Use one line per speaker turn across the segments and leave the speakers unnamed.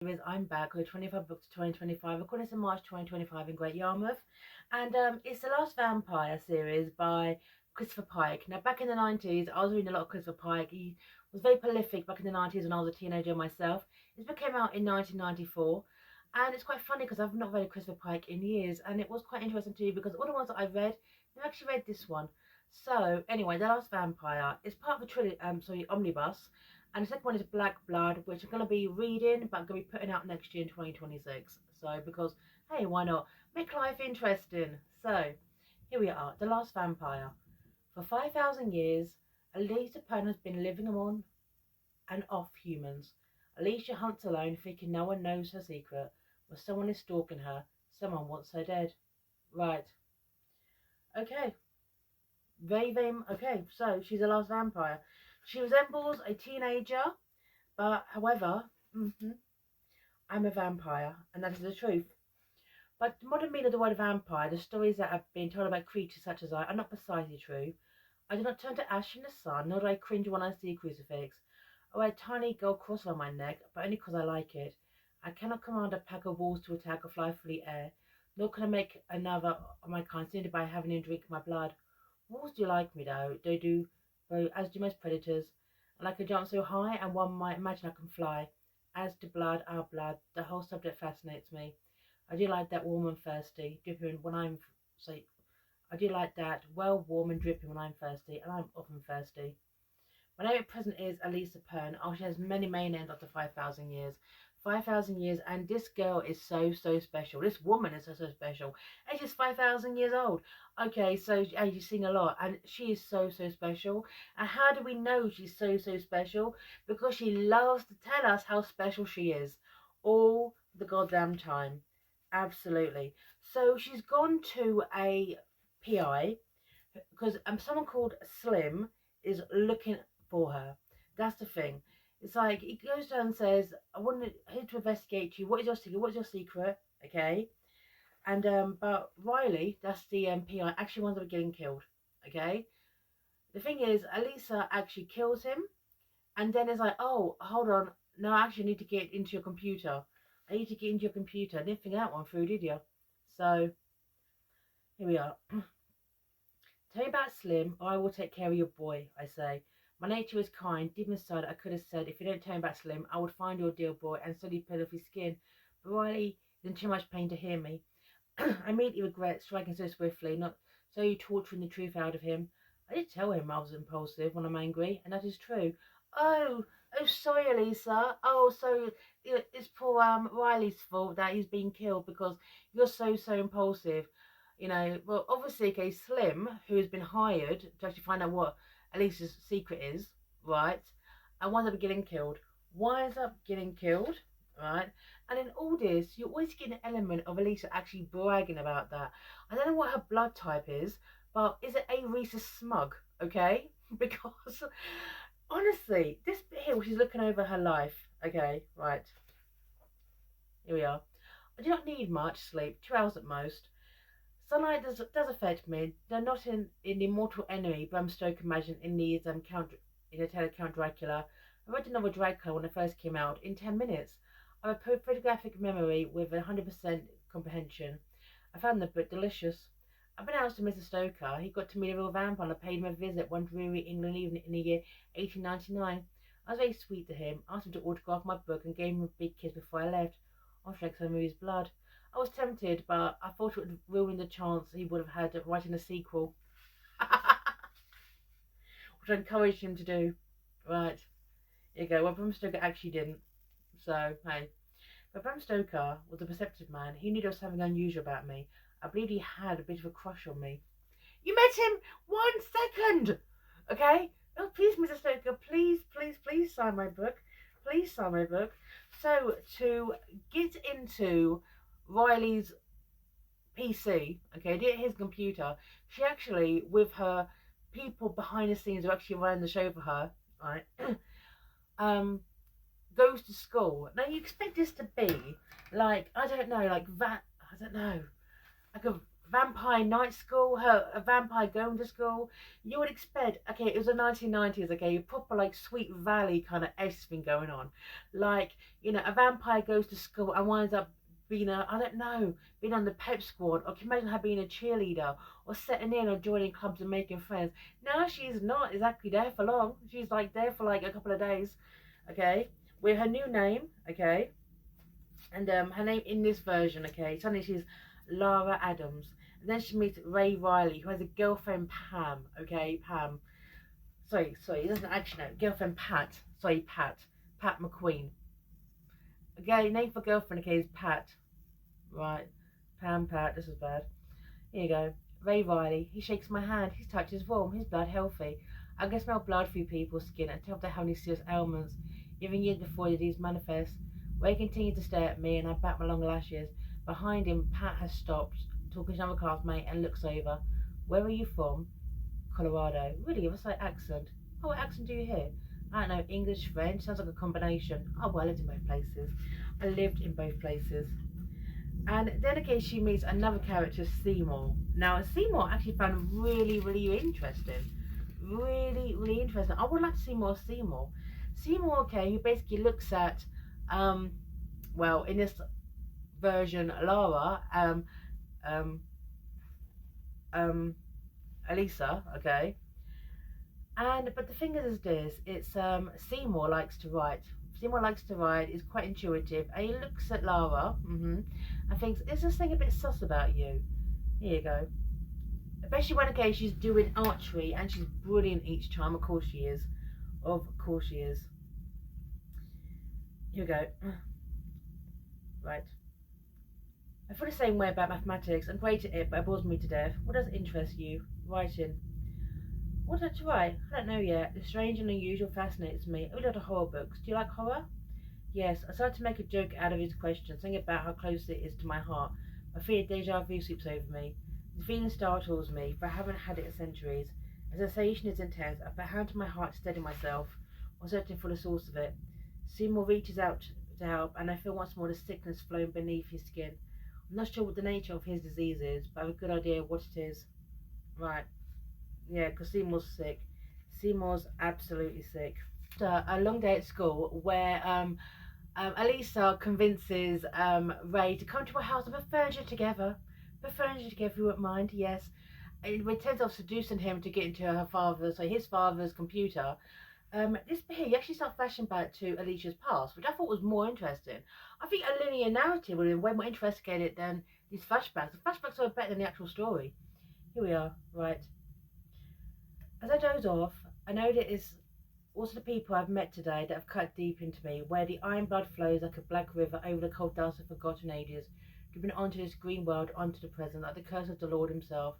I'm back with 25 books 2025, according to March 2025 in Great Yarmouth. And it's the last vampire series by Christopher Pike. Now, back in the 90s, I was reading a lot of Christopher Pike. He was very prolific back in the 90s when I was a teenager myself. This book came out in 1994. And it's quite funny because I've not read a Christopher Pike in years. And it was quite interesting too because all the ones that I've read, I've actually read this one. So, anyway, The Last Vampire is part of a omnibus, and the second one is Black Blood, which I'm going to be reading, but I'm going to be putting out next year in 2026. So, because, hey, why not? Make life interesting. So, here we are, The Last Vampire. For 5,000 years, Alisa Perne has been living among and off humans. Alicia hunts alone, thinking no one knows her secret, but someone is stalking her. Someone wants her dead. Right. Okay. Okay, so she's the last vampire. She resembles a teenager, but however, I'm a vampire, and that is the truth. But the modern meaning of the word vampire, the stories that have been told about creatures such as I, are not precisely true. I do not turn to ash in the sun, nor do I cringe when I see a crucifix. I wear a tiny gold cross on my neck, but only because I like it. I cannot command a pack of wolves to attack or fly through the air, nor can I make another of my kind simply by having him drink my blood. Wolves do like me though, they do, though, as do most predators, and I can jump so high and one might imagine I can fly. As to blood, our blood, the whole subject fascinates me. I do like that warm and thirsty, dripping when I'm so. I do like that well warm and dripping when I'm thirsty, and I'm often thirsty. My name at present is Alisa Perne. Oh, she has many names after 5,000 years. 5,000 years, and this girl is so special. This woman is so special. And she's 5,000 years old. Okay, so you've seen a lot, and she is so special. And how do we know she's so special? Because she loves to tell us how special she is all the goddamn time. Absolutely. So she's gone to a PI because someone called Slim is looking for her. That's the thing. It's like he goes down and says, "I want here to investigate you. What is your secret? What's your secret?" Okay. And but Riley, that's the PI, actually winds up getting killed. Okay. The thing is, Alisa actually kills him, and then it's like, "Oh, hold on. No, I actually need to get into your computer. I need to get into your computer." I didn't think that one through, did you? So here we are. Tell me about Slim, or I will take care of your boy, I say. My nature is kind. Deep inside, I could have said, if you don't tell me about Slim, I would find your dear boy and slowly peel off his skin. But Riley is in too much pain to hear me. I immediately regret striking so swiftly, not so you torturing the truth out of him. I did tell him I was impulsive when I'm angry, and that is true. Oh, sorry, Alisa. Oh, so it's poor Riley's fault that he's been killed because you're so impulsive. Well, obviously, okay, Slim, who has been hired to actually find out what Elisa's secret is, right, and winds up getting killed. Winds up getting killed, right? And in all this, you always get an element of Elisa actually bragging about that. I don't know what her blood type is, but is it A Rhesus smug, okay? Because, honestly, this bit here, she's looking over her life, okay, right, here we are. I do not need much sleep, 2 hours at most. Sunlight does affect me, though not in the Immortal Enemy Bram Stoker imagined in the tale of Count Dracula. I read the novel Dracula when it first came out in 10 minutes. I have a photographic memory with 100% comprehension. I found the book delicious. Unbeknownst to Mr. Stoker, he got to meet a real vampire and I paid him a visit one dreary England evening in the year 1899. I was very sweet to him, asked him to autograph my book and gave him a big kiss before I left. After I knew his blood. I was tempted, but I thought it would ruin the chance he would have had of writing a sequel, which I encouraged him to do. Right, here you go. Well, Bram Stoker actually didn't. So, hey. But Bram Stoker was a perceptive man. He knew there was something unusual about me. I believed he had a bit of a crush on me. You met him 1 second! Okay? Oh, please, Mr. Stoker, please sign my book. Please sign my book. So, to get into Riley's PC, okay, his computer, she actually, with her people behind the scenes who actually running the show for her, right, goes to school. Now, you expect this to be like, I don't know, like that, I don't know, like a vampire night school, a vampire going to school. You would expect, okay, it was the 1990s, okay, proper like Sweet Valley kind of thing going on. Like, you know, a vampire goes to school and winds up being I don't know, being on the pep squad, or can you imagine her being a cheerleader, or setting in or joining clubs and making friends. No, she's not exactly there for long. She's like there for like a couple of days, okay, with her new name, okay, and her name in this version, okay, suddenly she's Lara Adams. And then she meets Ray Riley, who has a girlfriend, Pam, okay, Pam. Sorry, it doesn't actually know. Girlfriend Pat. Sorry, Pat McQueen. Okay, name for girlfriend, okay, is Pat. Right. Pam, Pat, this is bad. Here you go. Ray Riley, he shakes my hand. His touch is warm, his blood healthy. I can smell blood through people's skin and tell if they have any serious ailments, even years before the disease manifests. Ray continued to stare at me and I bat my long lashes. Behind him, Pat has stopped, talking to another classmate, and looks over. Where are you from? Colorado. Really, what's that accent? Oh, what accent do you hear? I don't know, English, French, sounds like a combination. Oh, well, I lived in both places. I lived in both places. And then again, she meets another character, Seymour. Now, Seymour actually found really interesting. Really interesting. I would like to see more Seymour. Seymour, okay, who basically looks at, well, in this version, Lara, Alisa, okay. But the thing is this, it's Seymour likes to write. Seymour likes to write, is quite intuitive, and he looks at Lara, and thinks, is this thing a bit sus about you? Here you go. Especially when, okay, she's doing archery, and she's brilliant each time, of course she is. Of course she is. Here we go. Right. I feel the same way about mathematics. I'm great at it, but it bores me to death. What does interest you? Writing. What did I write? I don't know yet. The strange and unusual fascinates me. I read a lot of horror books. Do you like horror? Yes. I started to make a joke out of his question, something about how close it is to my heart. I fear deja vu sweeps over me. The feeling startles me, for I haven't had it in centuries. The sensation is intense. I put a hand to my heart to steady myself, while searching for the source of it. Seymour reaches out to help, and I feel once more the sickness flowing beneath his skin. I'm not sure what the nature of his disease is, but I have a good idea what it is. Right. Yeah, because Seymour's sick. Seymour's absolutely sick. After a long day at school, where Alisa convinces Ray to come to her house and put furniture together. Put furniture together, if you wouldn't mind, yes. It turns off seducing him to get into his father's computer. This bit here, you actually start flashing back to Alicia's past, which I thought was more interesting. I think a linear narrative would have been way more interesting than these flashbacks. The flashbacks are better than the actual story. Here we are, right. As I doze off, I know that it's also the people I've met today that have cut deep into me, where the iron blood flows like a black river over the cold dust of forgotten ages, dripping onto this green world, onto the present, like the curse of the Lord himself.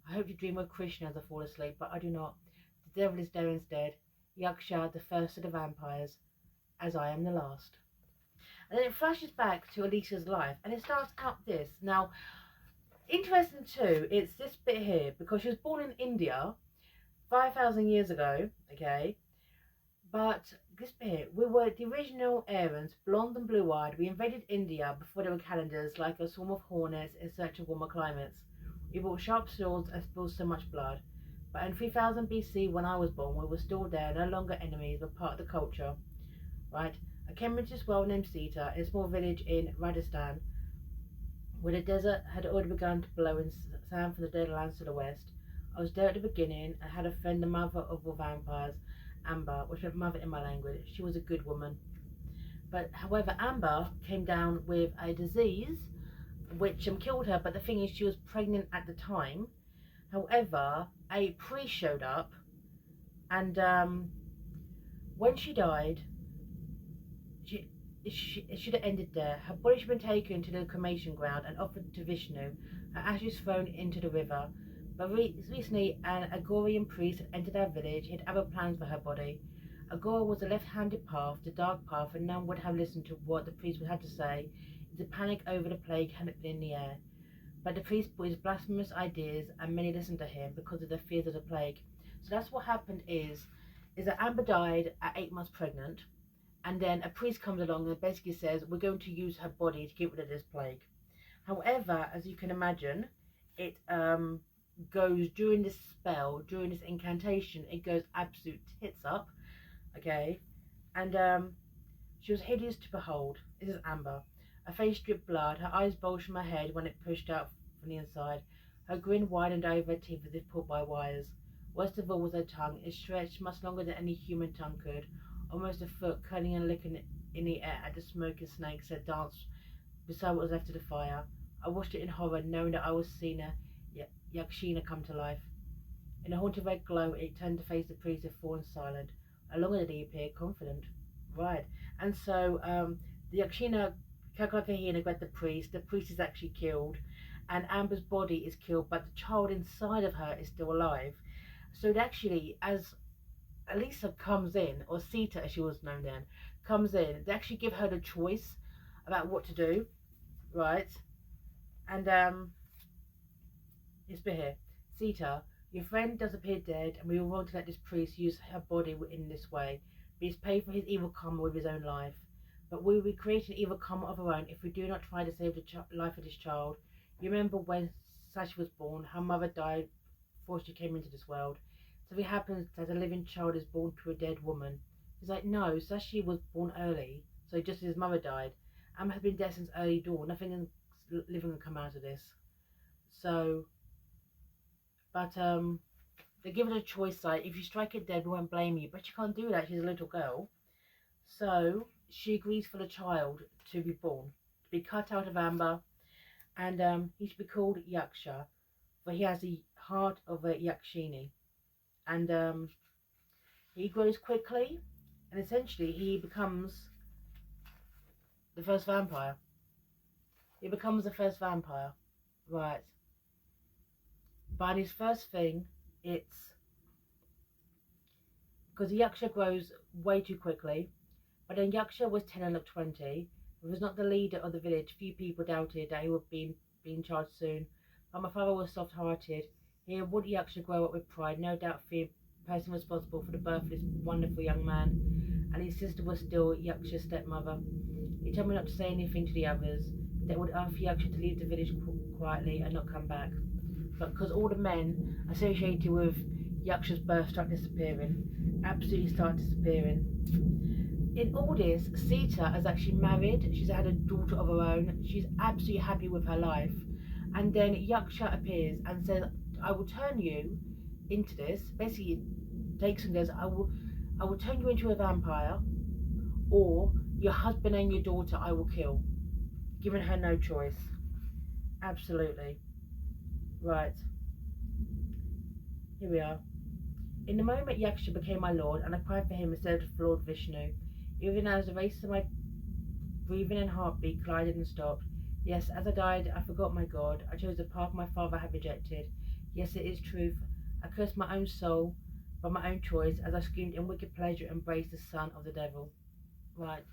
I hope to dream of Krishna as I fall asleep, but I do not. The devil is there instead. Yaksha, the first of the vampires, as I am the last. And then it flashes back to Alicia's life, and it starts out this. Now, interesting too, it's this bit here, because she was born in India 5,000 years ago, okay, but this bit here, we were the original Aryans, blonde and blue-eyed. We invaded India before there were calendars, like a swarm of hornets in search of warmer climates. We brought sharp swords and spilled so much blood. But in 3000 BC, when I was born, we were still there, no longer enemies, but part of the culture. Right? I came into this world named Sita, in a small village in Rajasthan, where the desert had already begun to blow in sand from the dead lands to the west. I was there at the beginning and had a friend, the mother of all vampires, Amber, which meant mother in my language. She was a good woman. But however, Amber came down with a disease which killed her, but the thing is she was pregnant at the time. However, a priest showed up, and when she died, it should have ended there. Her body should have been taken to the cremation ground and offered to Vishnu, her ashes thrown into the river. But recently, an Agorian priest had entered our village. He had other plans for her body. Agora was a left-handed path, the dark path, and none would have listened to what the priest had to say. The panic over the plague had been in the air. But the priest put his blasphemous ideas, and many listened to him because of their fears of the plague. So that's what happened is that Amber died at 8 months pregnant, and then a priest comes along and basically says, we're going to use her body to get rid of this plague. However, as you can imagine, it goes during this spell, during this incantation, it goes absolute tits up, okay? And she was hideous to behold. This is Amber. Her face dripped blood, her eyes bulged from her head when it pushed out from the inside. Her grin widened over her teeth as if pulled by wires. Worst of all was her tongue. It stretched much longer than any human tongue could, almost a foot, curling and licking in the air at the smoking snakes that danced beside what was left of the fire. I watched it in horror, knowing that I was seeing a Yakshina come to life. In a haunted red glow, it turned to face the priest and fallen silent. No longer did he appear confident. Right. And so the Yakshina Kakakahina grabbed the priest is actually killed, and Amber's body is killed, but the child inside of her is still alive. So it actually, as Alisa comes in, or Sita as she was known then, comes in, they actually give her the choice about what to do, right? And it's been here. Sita, your friend does appear dead, and we all want to let this priest use her body in this way. But he's paid for his evil karma with his own life. But we will be creating evil karma of our own if we do not try to save the life of this child. You remember when Sashi was born, her mother died before she came into this world. So if it happens that a living child is born to a dead woman. He's like, no, Sashi was born early, so just as his mother died. Amma has been dead since early dawn. Nothing living will come out of this. So, but they give her a choice, like, if you strike it dead, we won't blame you. But she can't do that, she's a little girl. So she agrees for the child to be born, to be cut out of Amber, and he should be called Yaksha, for he has the heart of a Yakshini. And he grows quickly, and essentially he becomes the first vampire. He becomes the first vampire, right? But his first thing, it's because the Yaksha grows way too quickly. But then Yaksha was 10 and looked 20. He was not the leader of the village. Few people doubted that he would be in charge soon. But my father was soft-hearted. He would Yaksha grow up with pride, no doubt feared the person responsible for the birth of this wonderful young man. And his sister was still Yaksha's stepmother. He told me not to say anything to the others. That would ask Yaksha to leave the village quietly and not come back. But because all the men associated with Yaksha's birth start disappearing, absolutely start disappearing. In all this, Sita is actually married. She's had a daughter of her own. She's absolutely happy with her life. And then Yaksha appears and says, I will turn you into this. Basically, takes and goes, I will turn you into a vampire, or your husband and your daughter I will kill. Giving her no choice. Absolutely. Right. Here we are. In the moment Yaksha became my lord, and I cried for him instead of Lord Vishnu. Even as the race of my breathing and heartbeat collided and stopped. Yes, as I died, I forgot my God. I chose the path my father had rejected. Yes, it is truth. I cursed my own soul by my own choice as I screamed in wicked pleasure and embraced the son of the devil. Right.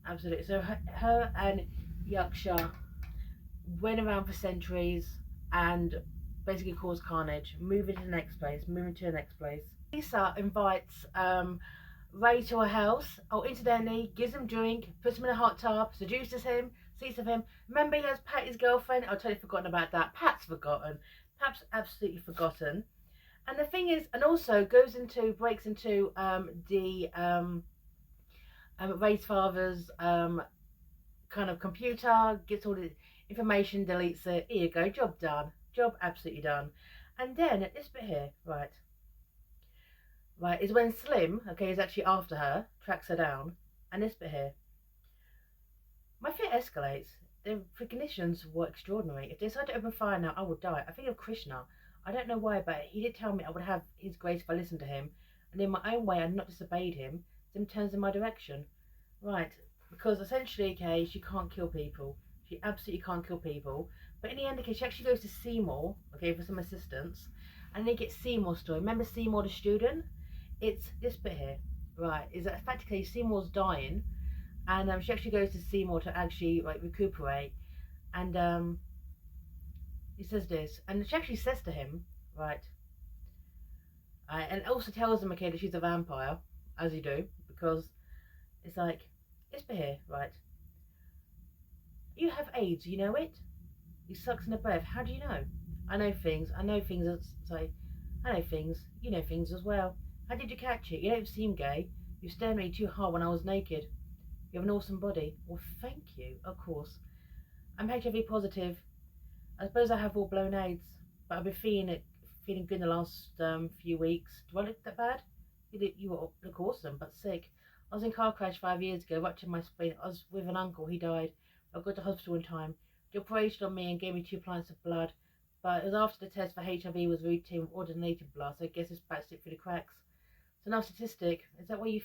Absolutely. So her and Yaksha went around for centuries and basically caused carnage. Moving to the next place. Lisa invites Ray to her house, or incidentally, gives him a drink, puts him in a hot tub, seduces him, sees of him. Remember, he has Pat, his girlfriend. I've totally forgotten about that. Pat's forgotten. Pat's absolutely forgotten. And the thing is, and also breaks into Ray's father's kind of computer, gets all the information, deletes it. Here you go, job done. Job absolutely done. And then at this bit here, right, is when Slim, okay, is actually after her, tracks her down, and this bit here. My fear escalates. The precognitions were extraordinary. If they decide to open fire now, I would die. I think of Krishna. I don't know why, but he did tell me I would have his grace if I listened to him, and in my own way I had not disobeyed him. Sim turns in my direction. Right, because essentially, okay, she can't kill people. She absolutely can't kill people. But in the end, okay, she actually goes to Seymour, okay, for some assistance, and they get Seymour's story. Remember Seymour the student? It's this bit here, right, is that practically Seymour's dying, and she actually goes to Seymour to actually recuperate, and he says this, and she actually says to him, right, and also tells him, okay, that she's a vampire, as you do, because it's like, this bit here, right, you have AIDS, you know it? He sucks in the breath. How do you know? I know things. I know things. Sorry. I know things. You know things as well. How did you catch it? You don't seem gay. You stared at me too hard when I was naked. You have an awesome body. Well, thank you. Of course. I'm HIV positive. I suppose I have full-blown AIDS, but I've been feeling good in the last few weeks. Do I look that bad? You look awesome, but sick. I was in a car crash 5 years ago, ruptured my spleen. I was with an uncle, he died. I got to hospital in time. They operated on me and gave me 2 pints of blood, but it was after the test for HIV was routine with ordinated blood, so I guess it's back through the cracks. So now statistic, is that what you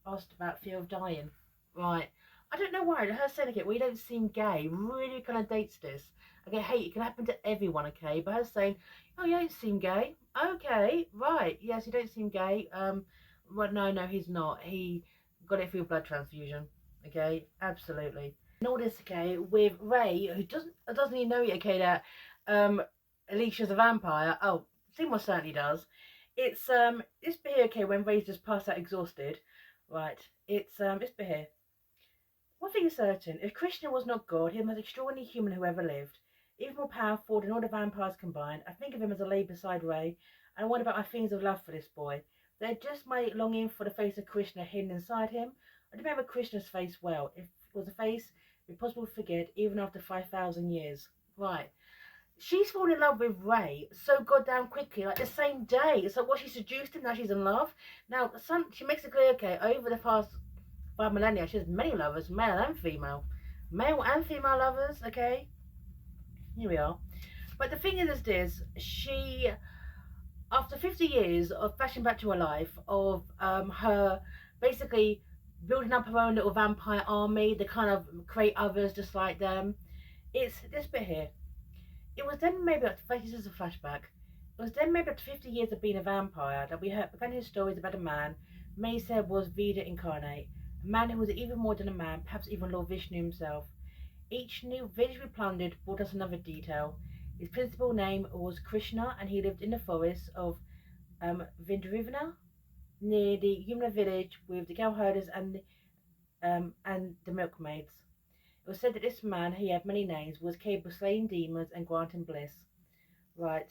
asked about fear of dying? Right. I don't know why. Her saying it, well, you don't seem gay, really kind of dates this. Okay, hey, it can happen to everyone, okay? But her saying, oh, you don't seem gay. Okay, right. Yes, you don't seem gay. Well, no, he's not. He got it through a blood transfusion. Okay, absolutely. And all this, okay, with Ray, who doesn't even know yet, okay, that Alicia's a vampire. Oh, Seymour certainly does. It's this bit here, okay, when Ray's just passed out exhausted. Right. It's this bit here. One thing is certain, if Krishna was not God, he was the most extraordinary human who ever lived. Even more powerful than all the vampires combined, I think of him as a lay beside Ray, and I wonder about my feelings of love for this boy. They're just my longing for the face of Krishna hidden inside him. I remember Krishna's face well. If it was a face, it was possible to forget, even after 5,000 years. Right. She's fallen in love with Ray so goddamn quickly, like the same day. It's like what she seduced him, now she's in love. Now, she makes it clear, okay, over the past 5 millennia, she has many lovers, male and female. Male and female lovers, okay? Here we are. But the thing is this, she, after 50 years of flashing back to her life, of her basically building up her own little vampire army, to kind of create others just like them, it's this bit here. It was then maybe up to, this is a flashback, it was then maybe up to 50 years of being a vampire that we began his stories about a man May said was Veda incarnate. A man who was even more than a man, perhaps even Lord Vishnu himself. Each new village we plundered brought us another detail. His principal name was Krishna, and he lived in the forest of Vindrivana, near the Yamuna village, with the cow herders and the milkmaids. It was said that this man, he had many names, was capable of slaying demons and granting bliss. Right.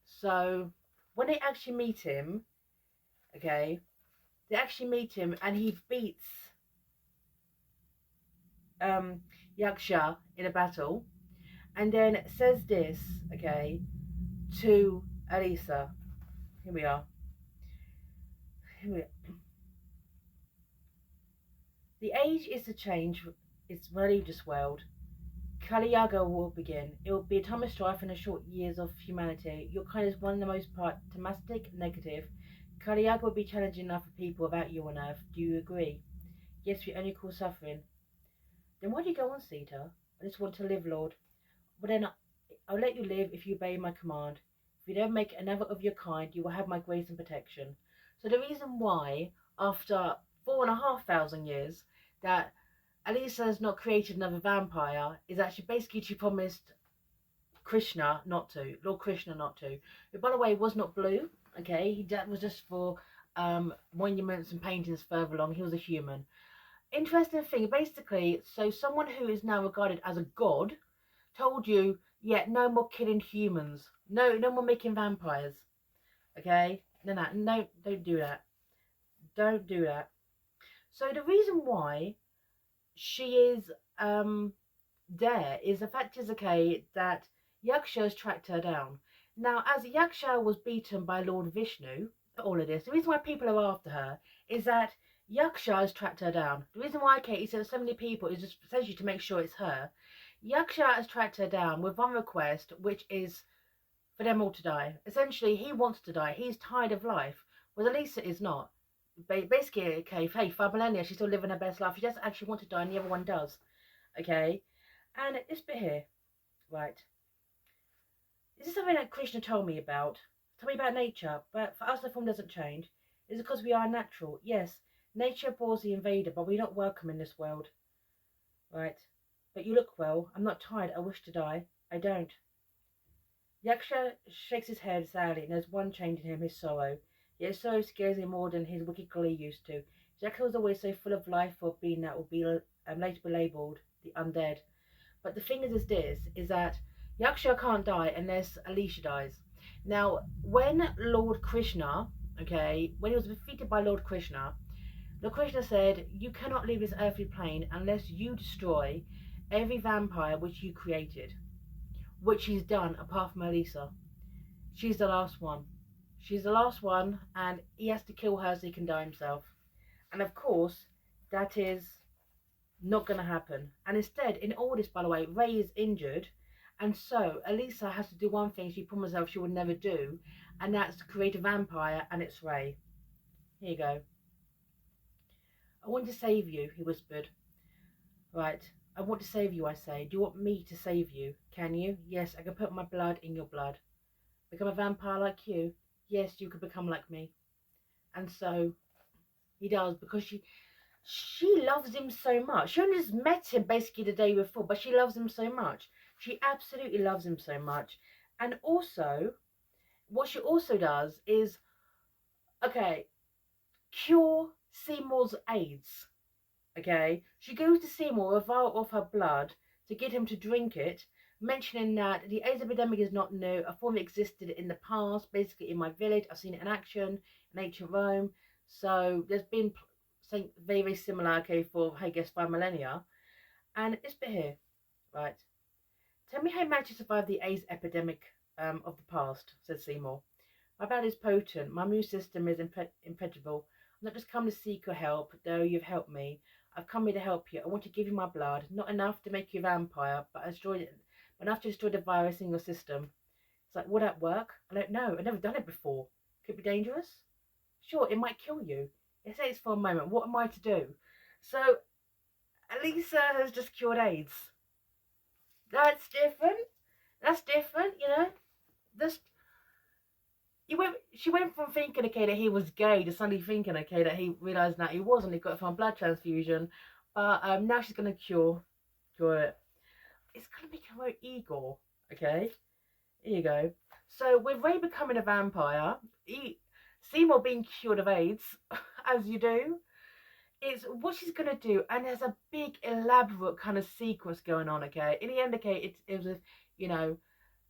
So, when they actually meet him, okay, they actually meet him and he beats Yaksha in a battle, and then says this, okay, to Alisa. Here we are. The age is to change its religious world. Kali Yuga will begin. It will be a time of strife in the short years of humanity. Your kind is one of the most part domestic, negative. Kali Yuga will be challenging enough for people without you on Earth. Do you agree? Yes, we only cause suffering. Then why do you go on, Sita? I just want to live, Lord. Well then, I'll let you live if you obey my command. If you don't make another of your kind, you will have my grace and protection. So the reason why, after 4,500 years, that Alisa has not created another vampire is actually basically she promised Krishna not to, Lord Krishna not to. Who, by the way, was not blue, okay? That was just for monuments and paintings further along. He was a human. Interesting thing, basically, so someone who is now regarded as a god told you, yeah, no more killing humans. No more making vampires. Okay? No, don't do that. Don't do that. So the reason why she is there is the fact is, okay, that Yaksha has tracked her down. Now, as Yaksha was beaten by Lord Vishnu, all of this, the reason why people are after her is that Yaksha has tracked her down. The reason why Katie says so many people is just essentially to make sure it's her. Yaksha has tracked her down with one request, which is for them all to die. Essentially, he wants to die. He's tired of life, whereas Alisa is not. Basically, okay, hey, 5 millennia, she's still living her best life. She doesn't actually want to die, and the other one does. Okay? And this bit here, right. This is something that Krishna told me about. Told me about nature, but for us the form doesn't change. It's because we are natural. Yes, nature abhors the invader, but we're not welcome in this world. Right. But you look well. I'm not tired. I wish to die. I don't. Yaksha shakes his head sadly, and there's one change in him, his sorrow. Yet his sorrow scares him more than his wicked glee used to. Yaksha was always so full of life for a being that will be later be labelled the undead. But the thing is this, is that Yaksha can't die unless Alisa dies. Now, when Lord Krishna, okay, when he was defeated by Lord Krishna said, "You cannot leave this earthly plane unless you destroy every vampire which you created," which he's done apart from Alisa. She's the last one. She's the last one, and he has to kill her so he can die himself. And of course, that is not going to happen. And instead, in all this, by the way, Ray is injured, and so Alisa has to do one thing she promised herself she would never do, and that's to create a vampire, and it's Ray. Here you go. "I want to save you," he whispered. "Right, I want to save you," I say. "Do you want me to save you? Can you?" "Yes, I can put my blood in your blood." "Become a vampire like you?" "Yes, you could become like me." And so he does, because she loves him so much. She only just met him basically the day before, but she loves him so much. She absolutely loves him so much. And also, what she also does is, okay, cure Seymour's AIDS. Okay, she goes to Seymour, a vial of her blood, to get him to drink it, mentioning that the AIDS epidemic is not new. A form existed in the past, basically in my village. I've seen it in action in ancient Rome. So there's been something very, very similar, okay, for, I guess, 5 millennia. And this bit here, right? "Tell me how you managed to survive the AIDS epidemic of the past," said Seymour. "My blood is potent. My immune system is impenetrable. I'm not just come to seek your help, though you've helped me. I've come here to help you. I want to give you my blood, not enough to make you a vampire, but enough to destroy the virus in your system." It's like, "Will that work?" "I don't know. I've never done it before. Could it be dangerous?" "Sure, it might kill you." It says for a moment, what am I to do? So Alisa has just cured AIDS. That's different. That's different, you know. This she went from thinking, okay, that he was gay to suddenly thinking, okay, that he realised that he wasn't. He got it from a blood transfusion. But now she's gonna cure it. It's gonna make her own Igor. Okay, here you go. So with Ray becoming a vampire, Seymour being cured of AIDS, as you do, it's what she's gonna do, and there's a big elaborate kind of sequence going on. Okay, in the end, okay, it was, you know,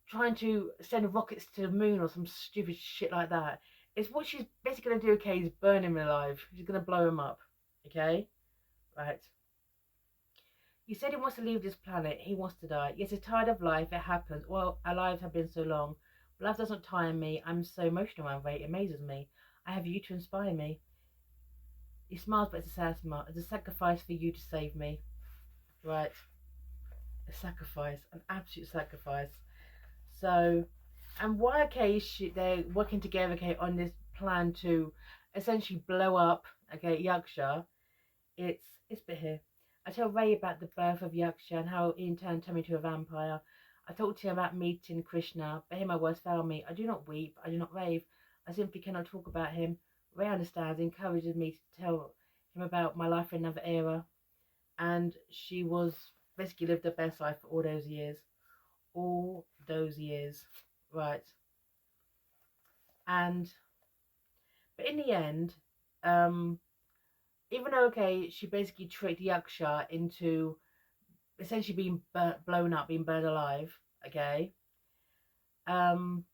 trying to send rockets to the moon or some stupid shit like that. It's what she's basically going to do, okay, is burn him alive. She's going to blow him up, okay? Right. "He said he wants to leave this planet. He wants to die. Yes, he's tired of life. It happens. Well, our lives have been so long. But life doesn't tire me. I'm so emotional around Ray. It amazes me. I have you to inspire me." He smiles, but it's a sad smile. "It's a sacrifice for you to save me." Right. A sacrifice. An absolute sacrifice. So, and why, okay, they're working together, okay, on this plan to essentially blow up, okay, Yaksha. It's bit here. "I tell Ray about the birth of Yaksha and how he in turn turned me to a vampire. I talk to him about meeting Krishna, but here my words fail me. I do not weep, I do not rave. I simply cannot talk about him. Ray understands, encourages me to tell him about my life in another era, and she was basically lived her best life for all those years. All those years, right? And but in the end, um, even though, okay, she basically tricked Yaksha into essentially being blown up, being burned alive. Okay, um,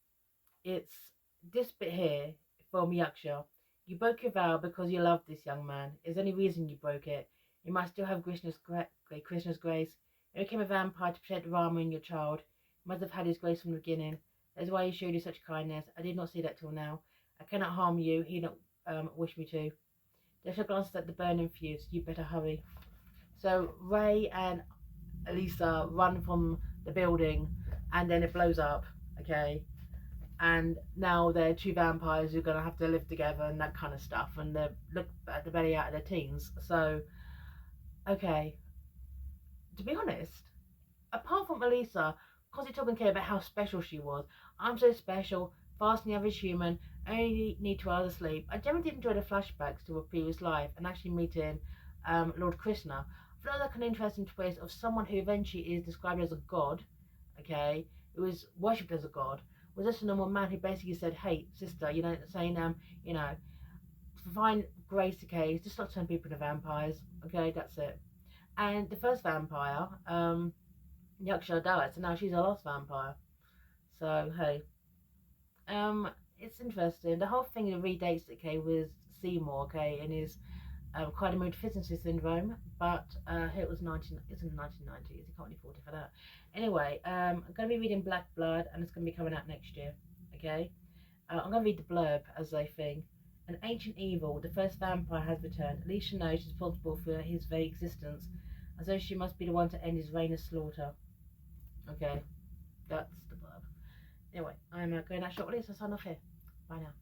it's this bit here from Yaksha. "You broke your vow because you loved this young man. Is there any reason you broke it? You must still have Krishna's grace. You became a vampire to protect Rama and your child. You must have had his grace from the beginning. That is why he showed you such kindness. I did not see that till now. I cannot harm you. He did not wish me to." Desha glances at the burning fuse. "You better hurry." So Ray and Alisa run from the building, and then it blows up. Okay, and now they're two vampires who are gonna have to live together and that kind of stuff, and they look at the belly out of their teens. So, okay, to be honest, apart from Alisa, constantly talking to her about how special she was, "I'm so special, fast and the average human, only need 2 hours of sleep." I generally did enjoy the flashbacks to a previous life and actually meeting Lord Krishna. I feel like an interesting twist of someone who eventually is described as a god, okay, who is worshipped as a god, was just a normal man who basically said, "Hey, sister, you know, saying, you know, to find grace, okay, just not turn people into vampires, okay, that's it." And the first vampire, Yaksha died, so now she's a lost vampire. So hey, it's interesting. The whole thing redates it, okay, with Seymour, okay, and his quite a deficiency syndrome, but it was 1990s. You can't really fault it for that. Anyway, I'm going to be reading Black Blood, and it's going to be coming out next year. Okay, I'm going to read the blurb as a thing. An ancient evil, the first vampire has returned. Alicia knows she's responsible for his very existence, as though she must be the one to end his reign of slaughter. Okay, that's the blurb. Anyway, I'm going out shortly, so sign off here. Bye now.